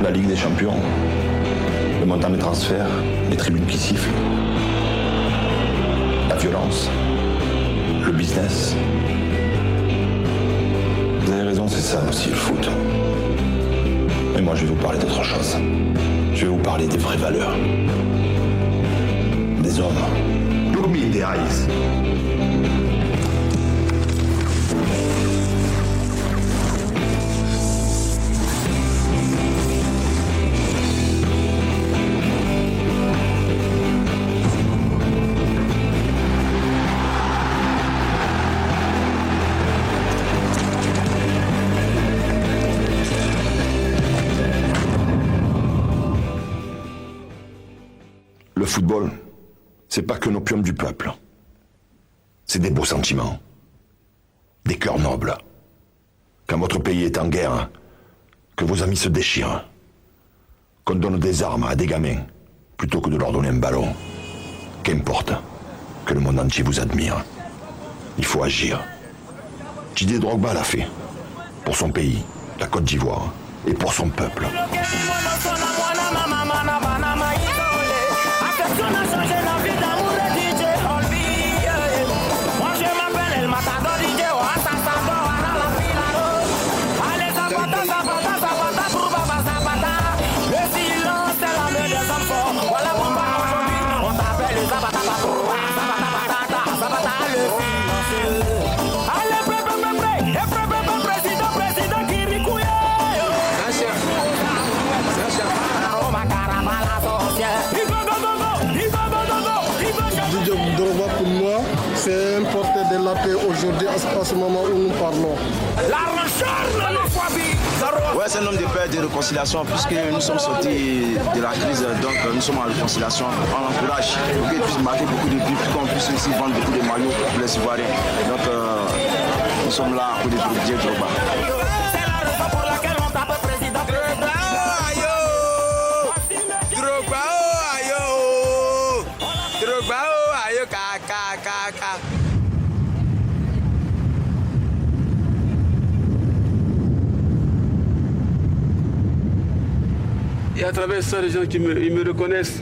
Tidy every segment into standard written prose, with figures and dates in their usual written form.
La Ligue des Champions, le montant des transferts, les tribunes qui sifflent, la violence, le business. Vous avez raison, c'est ça aussi le foot. Mais moi, je vais vous parler d'autre chose. Je vais vous parler des vraies valeurs. Des hommes. Look me in the eyes. Le football, c'est pas que un opium du peuple. C'est des beaux sentiments, des cœurs nobles. Quand votre pays est en guerre, que vos amis se déchirent, qu'on donne des armes à des gamins, plutôt que de leur donner un ballon. Qu'importe, que le monde entier vous admire. Il faut agir. Didier Drogba l'a fait. Pour son pays, la Côte d'Ivoire, et pour son peuple. C'est un porteur de la paix aujourd'hui, à ce moment où nous parlons. Ouais, c'est un homme de paix et de réconciliation, puisque nous sommes sortis de la crise, donc nous sommes en réconciliation. On encourage pour qu'il puisse marquer beaucoup de buts, qu'on puisse aussi vendre beaucoup de maillots pour les Ivoiriens. Donc nous sommes là pour Didier Drogba. Et à travers ça, les gens ils me reconnaissent.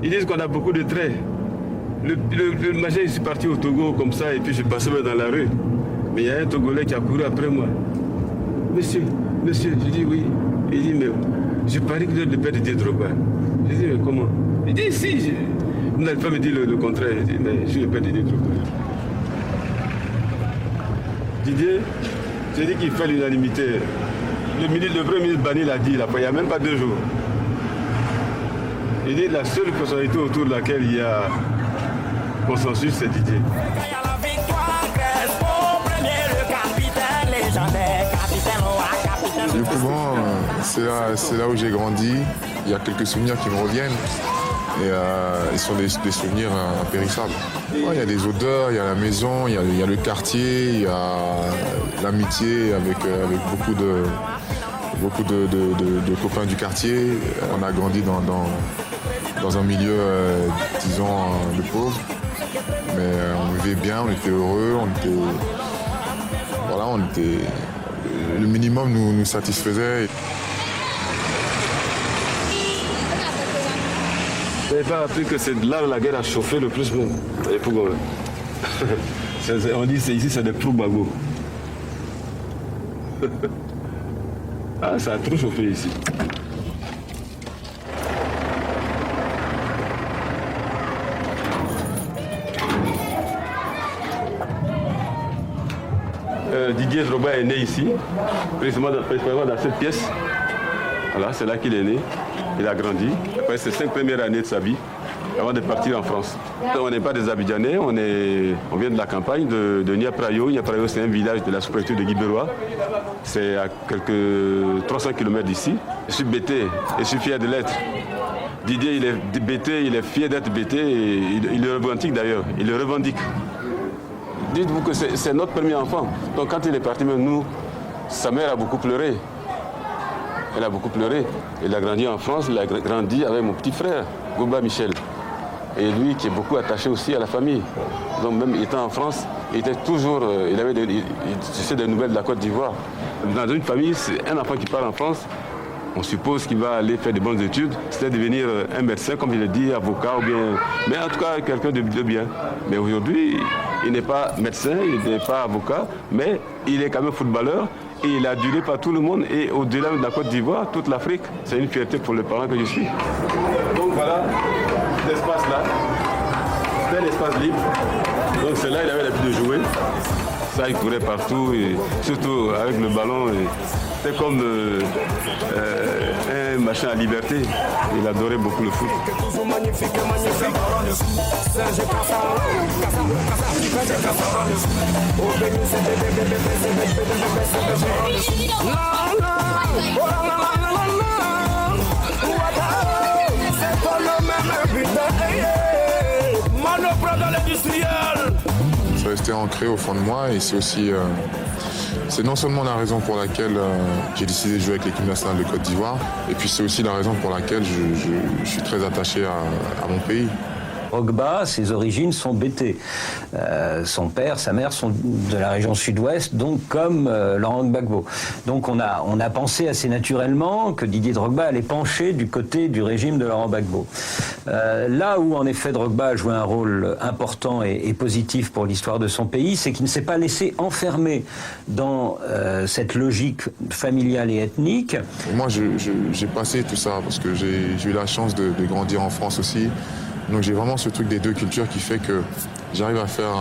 Ils disent qu'on a beaucoup de traits. Le matin, je suis parti au Togo comme ça et puis je passais dans la rue. Mais il y a un Togolais qui a couru après moi. Monsieur, je dis oui. Il dit, mais je parie que vous êtes le père de Didier Drogba. Je dis, mais comment? Il dit, si. Vous n'allez pas me dire le contraire. Je dis, mais je suis le père de Didier Drogba. Didier, j'ai dit qu'il fait l'unanimité. Le premier ministre Bani l'a dit, il n'y a même pas 2 jours. Il dit la seule personnalité autour de laquelle il y a consensus, c'est Didier. Le plus grand, c'est là où j'ai grandi. Il y a quelques souvenirs qui me reviennent. Et ils sont des souvenirs impérissables. Ouais, il y a des odeurs, il y a la maison, il y a le quartier, il y a l'amitié avec beaucoup de copains du quartier. On a grandi dans un milieu, disons, de pauvres. Mais on vivait bien, on était heureux, le minimum nous satisfaisait. Vous n'avez pas appris que c'est là où la guerre a chauffé le plus même. On dit ici c'est des Troubago. Ah, ça a trop chauffé ici. Didier Drogba est né ici, précisément dans cette pièce. Voilà, c'est là qu'il est né. Il a grandi. Après ses 5 premières années de sa vie, avant de partir en France. On n'est pas des Abidjanais, on vient de la campagne de Niaprayo. Niaprayo, c'est un village de la sous-préfecture de Guibérois. C'est à quelques 300 km d'ici. Je suis bêté et je suis fier de l'être. Didier, il est bêté, il est fier d'être bêté et il le revendique d'ailleurs. Il le revendique. Dites-vous que c'est notre premier enfant. Donc quand il est parti, même nous, sa mère a beaucoup pleuré. Elle a beaucoup pleuré. Il a grandi en France, il a grandi avec mon petit frère, Goba Michel. Et lui qui est beaucoup attaché aussi à la famille. Donc même étant en France, il était toujours, il avait des nouvelles de la Côte d'Ivoire. Dans une famille, c'est un enfant qui part en France, On suppose qu'il va aller faire de bonnes études, c'est devenir un médecin, comme je l'ai dit, avocat ou bien... Mais en tout cas, quelqu'un de bien. Mais aujourd'hui, il n'est pas médecin, il n'est pas avocat, mais il est quand même footballeur et il est adulé par tout le monde. Et au-delà de la Côte d'Ivoire, toute l'Afrique, c'est une fierté pour les parents que je suis. Donc voilà, cet espace-là, c'est un espace libre. Donc c'est là qu'il avait l'habitude de jouer. Ça, il courait partout, et surtout avec le ballon. C'était comme un machin à liberté. Il adorait beaucoup le foot. C'est resté ancré au fond de moi et c'est aussi... c'est non seulement la raison pour laquelle j'ai décidé de jouer avec l'équipe nationale de Côte d'Ivoire, et puis c'est aussi la raison pour laquelle je suis très attaché à mon pays. Drogba, ses origines sont bété. Son père, sa mère sont de la région sud-ouest, donc comme Laurent Gbagbo. Donc on a pensé assez naturellement que Didier Drogba allait pencher du côté du régime de Laurent Gbagbo. Là où en effet Drogba a joué un rôle important et positif pour l'histoire de son pays, c'est qu'il ne s'est pas laissé enfermer dans cette logique familiale et ethnique. Moi j'ai passé tout ça parce que j'ai eu la chance de grandir en France aussi. Donc j'ai vraiment ce truc des deux cultures qui fait que j'arrive à faire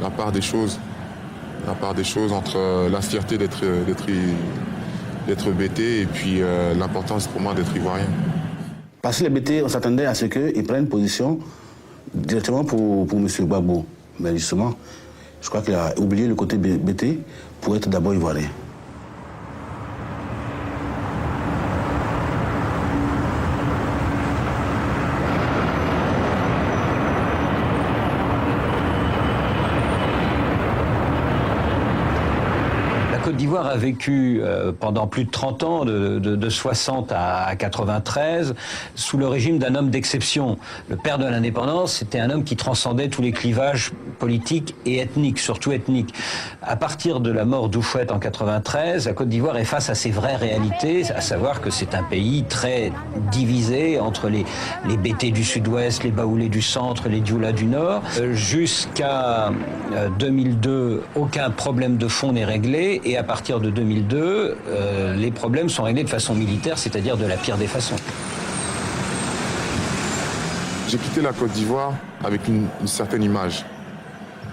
la part des choses entre la fierté d'être bété et puis l'importance pour moi d'être ivoirien. Parce que les bétés, on s'attendait à ce qu'ils prennent position directement pour M. Gbagbo. Mais justement, je crois qu'il a oublié le côté bété pour être d'abord ivoirien. La Côte d'Ivoire a vécu pendant plus de 30 ans, de 60 à 93, sous le régime d'un homme d'exception. Le père de l'indépendance, c'était un homme qui transcendait tous les clivages politiques et ethniques, surtout ethniques. À partir de la mort d'Houphouët en 93, la Côte d'Ivoire est face à ses vraies réalités, à savoir que c'est un pays très divisé entre les Bétés du sud-ouest, les Baoulés du centre, les Dioula du nord. Jusqu'à 2002, aucun problème de fond n'est réglé, et à partir de 2002, les problèmes sont réglés de façon militaire, c'est-à-dire de la pire des façons. J'ai quitté la Côte d'Ivoire avec une certaine image.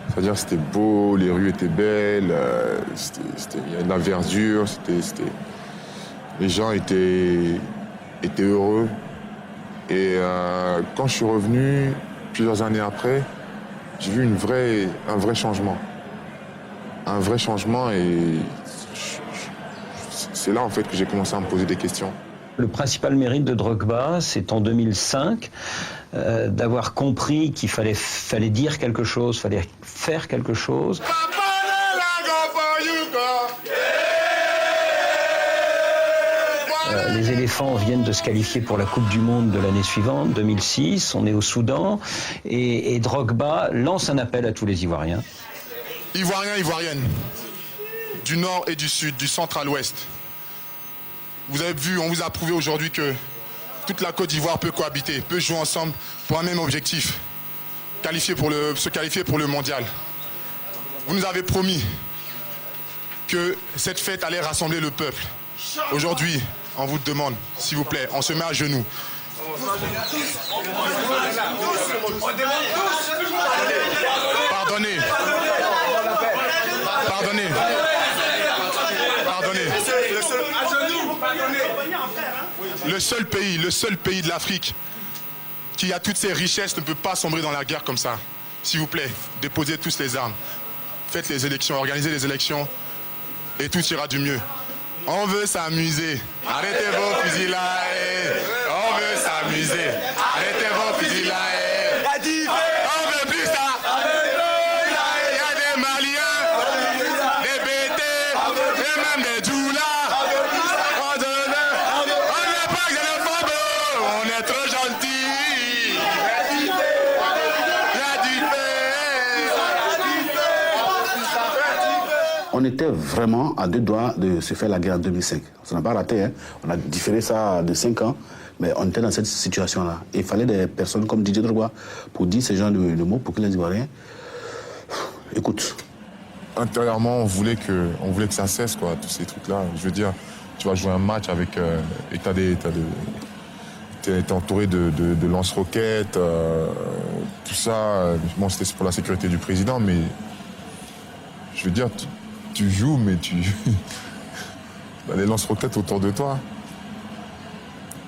C'est-à-dire que c'était beau, les rues étaient belles, il y avait de la verdure, les gens étaient heureux. Et quand je suis revenu, plusieurs années après, j'ai vu un vrai changement. Un vrai changement, et c'est là en fait que j'ai commencé à me poser des questions. Le principal mérite de Drogba, c'est en 2005 d'avoir compris qu'il fallait dire quelque chose, fallait faire quelque chose. Les éléphants viennent de se qualifier pour la Coupe du Monde de l'année suivante, 2006. On est au Soudan et Drogba lance un appel à tous les Ivoiriens. Ivoiriens, Ivoiriennes, du nord et du sud, du centre à l'ouest. Vous avez vu, on vous a prouvé aujourd'hui que toute la Côte d'Ivoire peut cohabiter, peut jouer ensemble pour un même objectif, se qualifier pour le mondial. Vous nous avez promis que cette fête allait rassembler le peuple. Aujourd'hui, on vous demande, s'il vous plaît, on se met à genoux. Pardonnez. Le seul pays de l'Afrique qui a toutes ses richesses ne peut pas sombrer dans la guerre comme ça. S'il vous plaît, déposez tous les armes. Faites les élections, organisez les élections et tout ira du mieux. On veut s'amuser. Arrêtez vos fusils là. On veut s'amuser. Arrêtez vos fusils là. On veut plus ça. Il y a des Maliens, des Bétés, et même des Dioula. On n'est pas xénophobe. On est trop gentils. Il y a du fait. On on était vraiment à 2 doigts de se faire la guerre en 2005. Ça n'a pas raté, hein. On a différé ça de 5 ans, mais on était dans cette situation-là. Et il fallait des personnes comme Didier Drogba pour dire ce genre de mots, pour que les Ivoiriens écoutent. Intérieurement, on voulait que ça cesse, quoi, tous ces trucs-là. Je veux dire, tu vas jouer un match avec... et t'es entouré de lance-roquettes, tout ça. Bon, c'était pour la sécurité du président, mais... Je veux dire, tu joues, mais tu... as des lance-roquettes autour de toi.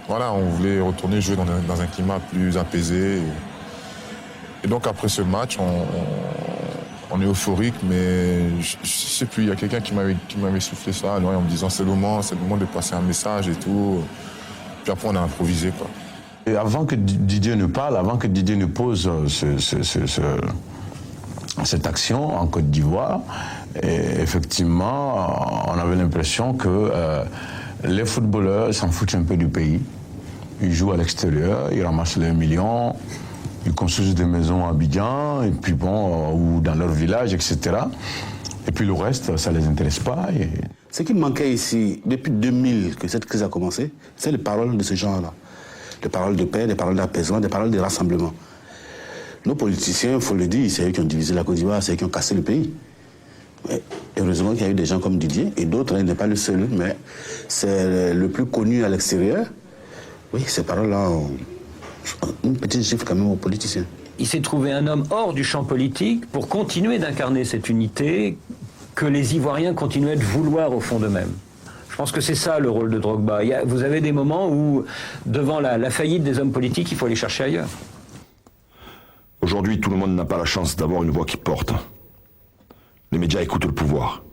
Voilà, on voulait retourner jouer dans un climat plus apaisé. Et donc, après ce match, on est euphorique, mais je sais plus, il y a quelqu'un qui m'avait soufflé ça en me disant c'est le moment de passer un message et tout. Puis après, on a improvisé, quoi. Et avant que Didier ne parle, avant que Didier ne pose cette action en Côte d'Ivoire, effectivement, on avait l'impression que les footballeurs s'en foutent un peu du pays. Ils jouent à l'extérieur, ils ramassent les millions, ils construisent des maisons à Abidjan, et puis bon, ou dans leur village, etc. Et puis le reste, ça ne les intéresse pas. Ce qui manquait ici, depuis 2000 que cette crise a commencé, c'est les paroles de ce genre-là. Des paroles de paix, des paroles d'apaisement, des paroles de rassemblement. Nos politiciens, il faut le dire, c'est eux qui ont divisé la Côte d'Ivoire, c'est eux qui ont cassé le pays. Mais heureusement qu'il y a eu des gens comme Didier, et d'autres, il n'est pas le seul, mais c'est le plus connu à l'extérieur. Oui, ces paroles-là ont une petite gifle quand même aux politiciens. Il s'est trouvé un homme hors du champ politique pour continuer d'incarner cette unité que les Ivoiriens continuaient de vouloir au fond d'eux-mêmes. Je pense que c'est ça le rôle de Drogba. Vous avez des moments où, devant la faillite des hommes politiques, il faut aller chercher ailleurs. Aujourd'hui, tout le monde n'a pas la chance d'avoir une voix qui porte. Les médias écoutent le pouvoir.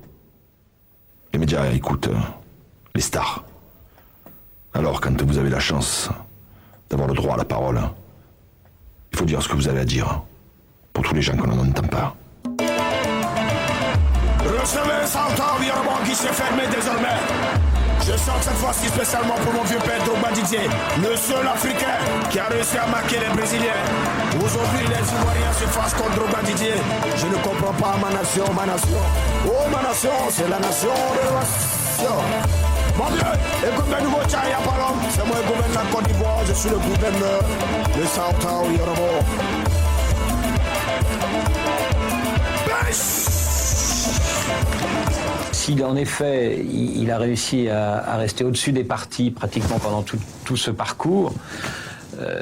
Les médias écoutent les stars. Alors, quand vous avez la chance d'avoir le droit à la parole, il faut dire ce que vous avez à dire, pour tous les gens qu'on n'entend pas. Recevez Santan Violent qui s'est fermé désormais. Je sors cette fois-ci spécialement pour mon vieux père Drogba Didier, le seul Africain qui a réussi à marquer les Brésiliens. Aujourd'hui, les Ivoiriens se fâchent contre Drogba Didier. Je ne comprends pas ma nation, ma nation. Oh, ma nation, c'est la nation de la nation. Mon Dieu, écoute le nouveau Tchaya Palom. C'est moi qui gouverne la Côte d'Ivoire. Je suis le gouverneur de Santan Violent. Si en effet il a réussi à rester au-dessus des partis pratiquement pendant tout ce parcours,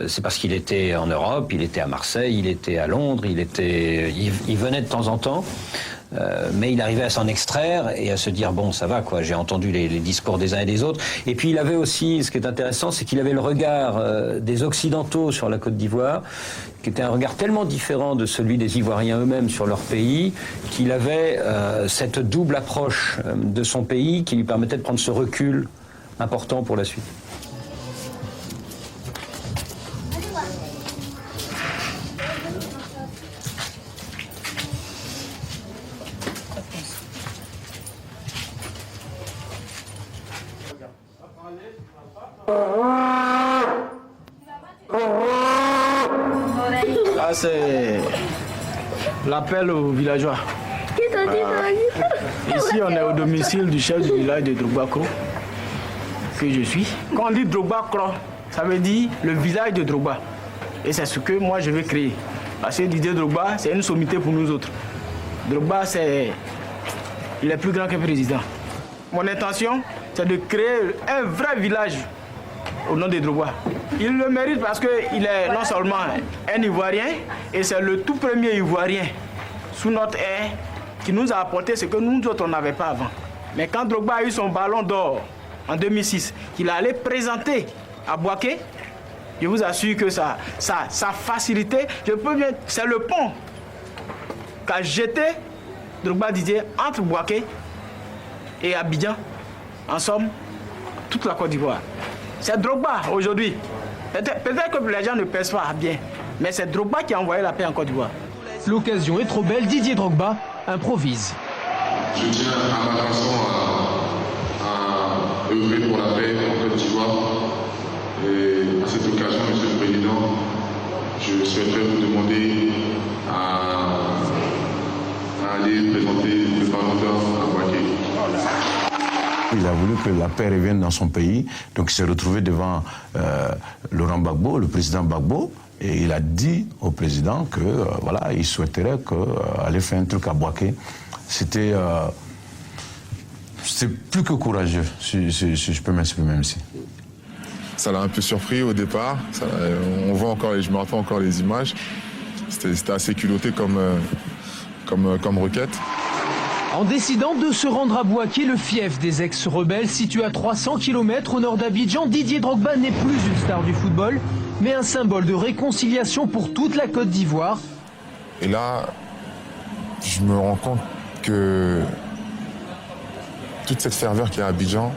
c'est parce qu'il était en Europe, il était à Marseille, il était à Londres, il venait de temps en temps, mais il arrivait à s'en extraire et à se dire bon ça va quoi, j'ai entendu les discours des uns et des autres. Et puis il avait aussi, ce qui est intéressant, c'est qu'il avait le regard des Occidentaux sur la Côte d'Ivoire, qui était un regard tellement différent de celui des Ivoiriens eux-mêmes sur leur pays, qu'il avait cette double approche de son pays qui lui permettait de prendre ce recul important pour la suite. Ah, c'est l'appel aux villageois. Ici, on est au domicile du chef du village de Drogba Kro, que je suis. Quand on dit Drogba Kro, ça veut dire le village de Drogba. Et c'est ce que moi je veux créer. Parce que Didier Drogba, c'est une sommité pour nous autres. Drogba, il est plus grand que président. Mon intention, c'est de créer un vrai village au nom de Drogba. Il le mérite parce qu'il est non seulement un Ivoirien, et c'est le tout premier Ivoirien sous notre ère qui nous a apporté ce que nous autres on n'avait pas avant. Mais quand Drogba a eu son ballon d'or en 2006, qu'il allait présenter à Boaké, je vous assure que ça facilité, c'est le pont qu'a jeté Drogba Didier entre Boaké et Abidjan, en somme, toute la Côte d'Ivoire. C'est Drogba aujourd'hui. Peut-être que les gens ne pèsent pas bien, mais c'est Drogba qui a envoyé la paix en Côte d'Ivoire. L'occasion est trop belle, Didier Drogba improvise. Je tiens à ma façon à œuvrer pour la paix en Côte d'Ivoire. Et à cette occasion, Monsieur le Président, je souhaiterais vous demander à aller présenter le Ballon d'Or à Boaké. Il a voulu que la paix revienne dans son pays, donc il s'est retrouvé devant Laurent Gbagbo, le président Gbagbo, et il a dit au président que voilà, il souhaiterait aller faire un truc à Bouaké. C'était plus que courageux, si je peux m'exprimer ainsi. Ça l'a un peu surpris au départ. On voit encore, je me rappelle encore les images. C'était assez culotté comme requête. En décidant de se rendre à Bouaké, le fief des ex-rebelles, situé à 300 km au nord d'Abidjan, Didier Drogba n'est plus une star du football, mais un symbole de réconciliation pour toute la Côte d'Ivoire. Et là, je me rends compte que toute cette ferveur qu'il y a à Abidjan,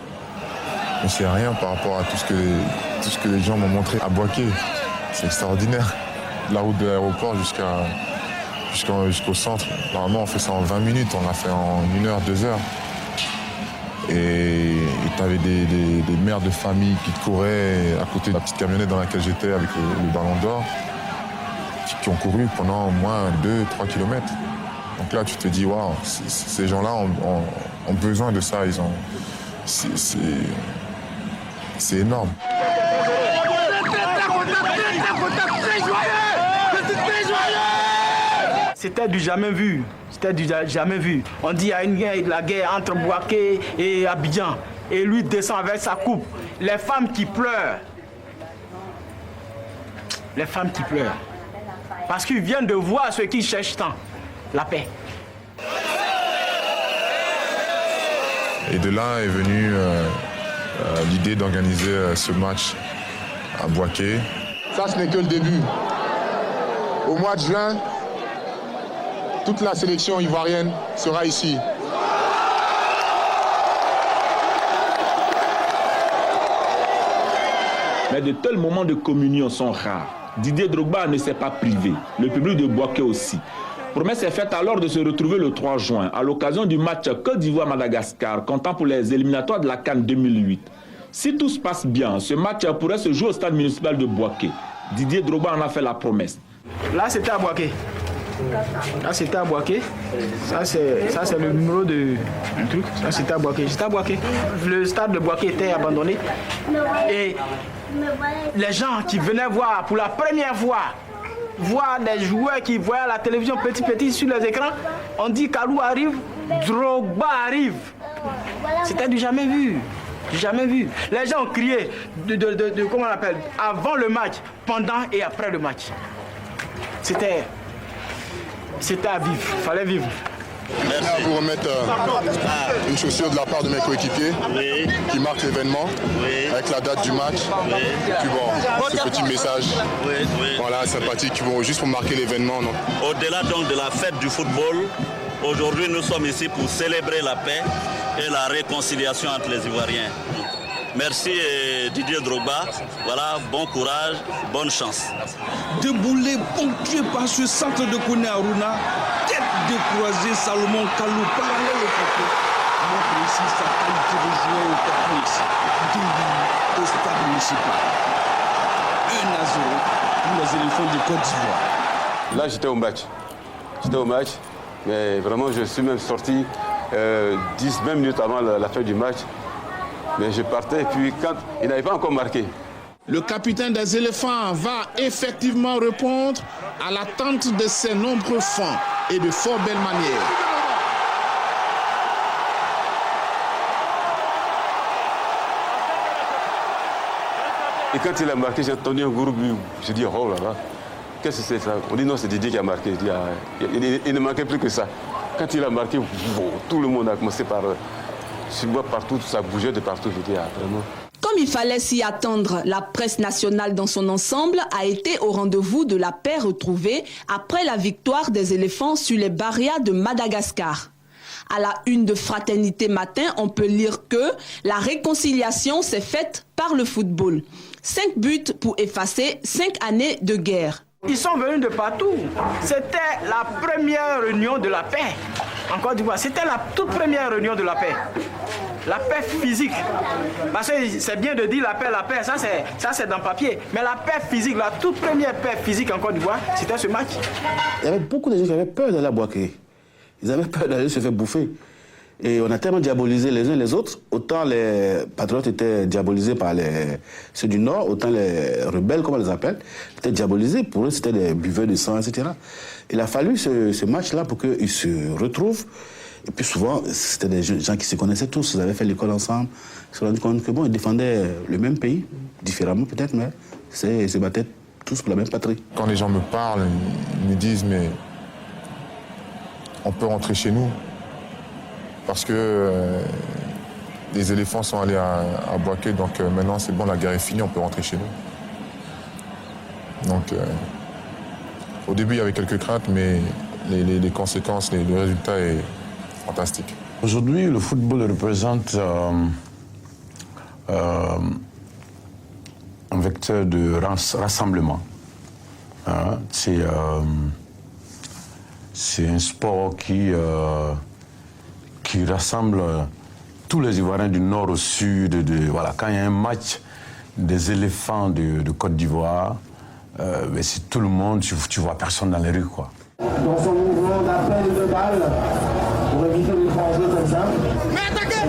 c'est rien par rapport à tout ce que les gens m'ont montré à Bouaké. C'est extraordinaire. La route de l'aéroport jusqu'au centre, normalement on fait ça en 20 minutes, on l'a fait en 1 heure, 2 heures. Et tu avais des mères de famille qui couraient à côté de la petite camionnette dans laquelle j'étais avec le ballon d'or, qui ont couru pendant au moins 2-3 kilomètres. Donc là tu te dis, waouh, ces gens-là ont besoin de ça, c'est énorme. C'était du jamais vu. C'était du jamais vu. On dit qu'il y a la guerre entre Bouaké et Abidjan. Et lui descend avec sa coupe. Les femmes qui pleurent. Les femmes qui pleurent. Parce qu'ils viennent de voir ce qu'ils cherchent tant. La paix. Et de là est venue l'idée d'organiser ce match à Bouaké. Ça, ce n'est que le début. Au mois de juin, toute la sélection ivoirienne sera ici. Mais de tels moments de communion sont rares. Didier Drogba ne s'est pas privé, le public de Bouaké aussi. Promesse est faite alors de se retrouver le 3 juin à l'occasion du match Côte d'Ivoire-Madagascar, comptant pour les éliminatoires de la CAN 2008. Si tout se passe bien, ce match pourrait se jouer au stade municipal de Bouaké. Didier Drogba en a fait la promesse. Là, c'était à Bouaké. Là, c'était à Bouaké. Ça, c'est le numéro de truc. Ça, c'était à Bouaké. J'étais à Bouaké. Le stade de Bouaké était abandonné. Et les gens qui venaient voir pour la première fois, voir des joueurs qui voyaient à la télévision petit sur les écrans, on dit Kalou arrive, Drogba arrive. C'était du jamais vu. Jamais vu. Les gens ont crié comment on appelle, avant le match, pendant et après le match. C'était à vivre, il fallait vivre. Merci. Je vais vous remettre une chaussure de la part de mes coéquipiers qui marque l'événement avec la date du match. Et puis bon, ce petit message, voilà, sympathique, juste pour marquer l'événement. Au-delà donc de la fête du football, aujourd'hui nous sommes ici pour célébrer la paix et la réconciliation entre les Ivoiriens. Merci Didier Drogba, voilà, bon courage, bonne chance. Déboulé, ponctué par ce centre de Koné Aruna, tête décroisée, Salomon Kalou, parallèle au photo, montre ici sa qualité de joueur au complexe, digne au stade municipal. 1-0 pour les éléphants de Côte d'Ivoire. Là j'étais au match, mais vraiment je suis même sorti 10-20 minutes avant la fin du match. Mais je partais et puis quand il n'avait pas encore marqué. Le capitaine des éléphants va effectivement répondre à l'attente de ses nombreux fans et de fort belles manières. Et quand il a marqué, j'ai entendu un gros but. Je dis oh là là, qu'est-ce que c'est ça? On dit non, c'est Didier qui a marqué. Je dis, il ne manquait plus que ça. Quand il a marqué, tout le monde a commencé par... Je vois partout, ça bougeait de partout, je dis, vraiment. Comme il fallait s'y attendre, la presse nationale dans son ensemble a été au rendez-vous de la paix retrouvée après la victoire des éléphants sur les Barias de Madagascar. À la une de Fraternité Matin, on peut lire que la réconciliation s'est faite par le football. 5 buts pour effacer 5 années de guerre. Ils sont venus de partout. C'était la première réunion de la paix en Côte d'Ivoire. C'était la toute première réunion de la paix. La paix physique. Parce que c'est bien de dire la paix, ça c'est dans le papier. Mais la paix physique, la toute première paix physique en Côte d'Ivoire, c'était ce match. Il y avait beaucoup de gens qui avaient peur d'aller à Bouaké. Ils avaient peur d'aller se faire bouffer. Et on a tellement diabolisé les uns les autres, autant les patriotes étaient diabolisés par ceux du Nord, autant les rebelles, comme on les appelle, étaient diabolisés. Pour eux, c'était des buveurs de sang, etc. Il a fallu ce match-là pour qu'ils se retrouvent. Et puis souvent, c'était des gens qui se connaissaient tous, ils avaient fait l'école ensemble. Ils se sont rendus compte que bon, ils défendaient le même pays, différemment peut-être, mais ils se battaient tous pour la même patrie. Quand les gens me parlent, ils me disent, mais on peut rentrer chez nous. Parce que les éléphants sont allés à Bouaké, donc maintenant c'est bon, la guerre est finie, on peut rentrer chez nous. Donc au début il y avait quelques craintes, mais les conséquences, le résultat est fantastique. Aujourd'hui, le football représente un vecteur de rassemblement. Hein? C'est un sport qui rassemble tous les Ivoiriens du nord au sud. Voilà, quand il y a un match des éléphants de Côte d'Ivoire, c'est tout le monde, tu vois personne dans les rues, quoi. Dans son mouvement d'appel de balle, pour éviter les grands jeux comme ça. Mais attaquez!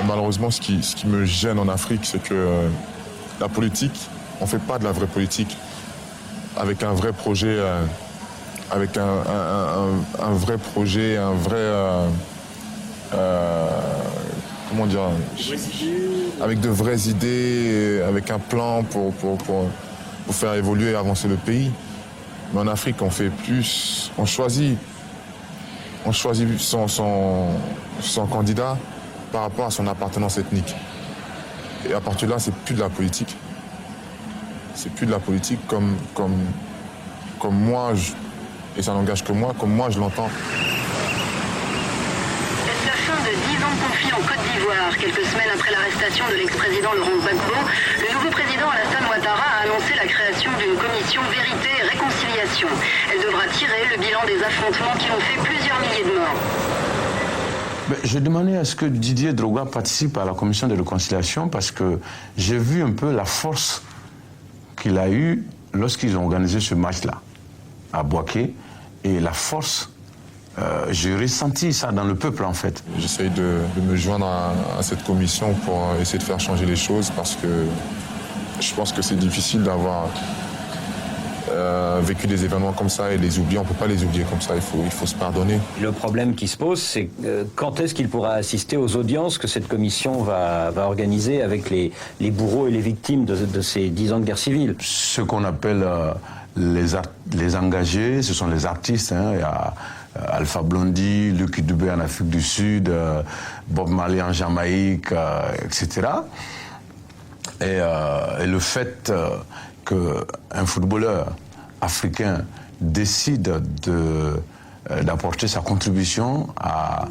Malheureusement, ce qui me gêne en Afrique, c'est que la politique, on ne fait pas de la vraie politique avec un vrai projet, avec un vrai projet, un vrai... comment dire, avec de vraies idées, avec un plan pour faire évoluer et avancer le pays. Mais en Afrique, on fait plus, on choisit son candidat par rapport à son appartenance ethnique. Et à partir de là, c'est plus de la politique. C'est plus de la politique comme moi, et ça n'engage que moi, comme moi je l'entends. La fin de 10 ans de conflit en Côte d'Ivoire, quelques semaines après l'arrestation de l'ex-président Laurent Gbagbo, le nouveau président Alassane Ouattara a annoncé la création d'une commission vérité et réconciliation. Elle devra tirer le bilan des affrontements qui ont fait plusieurs milliers de morts. J'ai demandé à ce que Didier Drogba participe à la commission de réconciliation parce que j'ai vu un peu la force qu'il a eue lorsqu'ils ont organisé ce match-là à Bouaké, et la force, j'ai ressenti ça dans le peuple en fait. J'essaye de me joindre à cette commission pour essayer de faire changer les choses parce que je pense que c'est difficile d'avoir vécu des événements comme ça et les oublier. On ne peut pas les oublier comme ça, il faut se pardonner. Le problème qui se pose, c'est quand est-ce qu'il pourra assister aux audiences que cette commission va organiser avec les bourreaux et les victimes de ces 10 ans de guerre civile. Ce qu'on appelle les engagés, ce sont les artistes. Hein. Il y a Alpha Blondy, Lucky Dubé en Afrique du Sud, Bob Marley en Jamaïque, etc. Et le fait qu'un footballeur africain décide d'apporter sa contribution à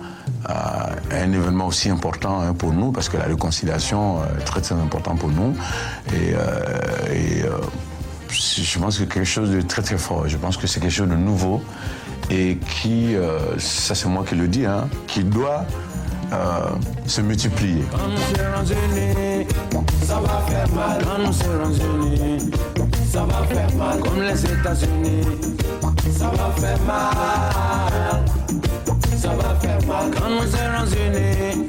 un événement aussi important hein, pour nous, parce que la réconciliation est très très important pour nous. Et je pense que c'est quelque chose de très très fort. Je pense que c'est quelque chose de nouveau et qui, ça c'est moi qui le dis, hein, qui doit se multiplier. Quand nous serons unis, ça va faire mal. Quand nous serons unis, ça va faire mal. Comme les États-Unis, ça va faire mal. Ça va faire mal. Quand nous serons unis,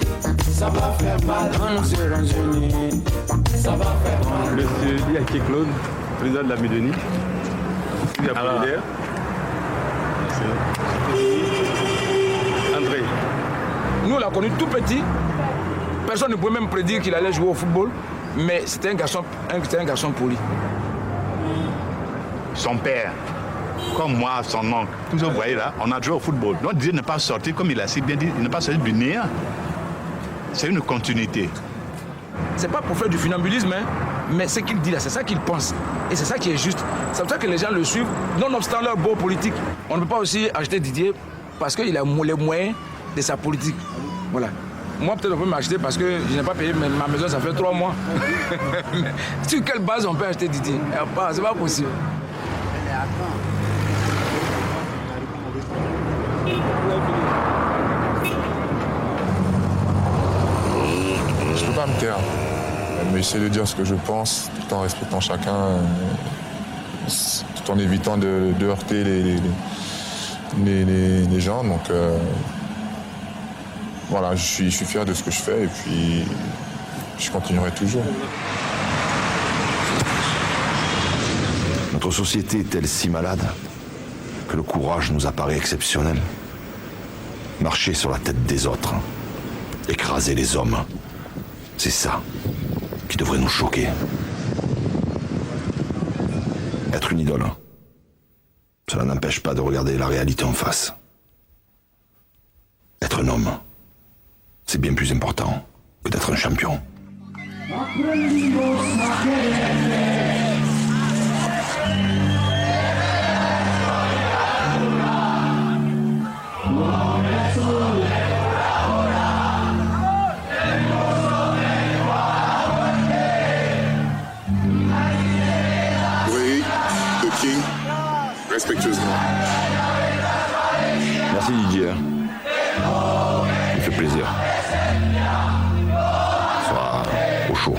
ça va faire mal. Quand nous serons unis, ça va faire mal. Monsieur Yaké Claude, président de la Médénie. André. Nous, on l'a connu tout petit. Personne ne pouvait même prédire qu'il allait jouer au football. Mais c'était un garçon poli. Son père, comme moi, son oncle, comme vous voyez là, on a joué au football. Donc Didier n'est pas sorti, comme il a si bien dit, il n'est pas sorti du néant. C'est une continuité. C'est pas pour faire du funambulisme, hein, mais ce qu'il dit là, c'est ça qu'il pense. Et c'est ça qui est juste. C'est pour ça que les gens le suivent, nonobstant leur beau politique. On ne peut pas aussi acheter Didier parce qu'il a les moyens de sa politique. Voilà. Moi, peut-être on peut m'acheter parce que je n'ai pas payé ma maison, ça fait 3 mois. Sur quelle base on peut acheter Didier? C'est pas possible. Je peux pas me taire, mais j'essaie de dire ce que je pense, tout en respectant chacun, tout en évitant de heurter les gens. Donc voilà, je suis fier de ce que je fais et puis je continuerai toujours. Notre société est-elle si malade que le courage nous apparaît exceptionnel? Marcher sur la tête des autres, écraser les hommes, c'est ça qui devrait nous choquer. Être une idole, cela n'empêche pas de regarder la réalité en face. Être un homme, c'est bien plus important que d'être un champion. Oui, The King, respectueusement. Merci Didier. Ça me fait plaisir. Sois au chaud.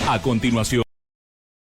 A continuación,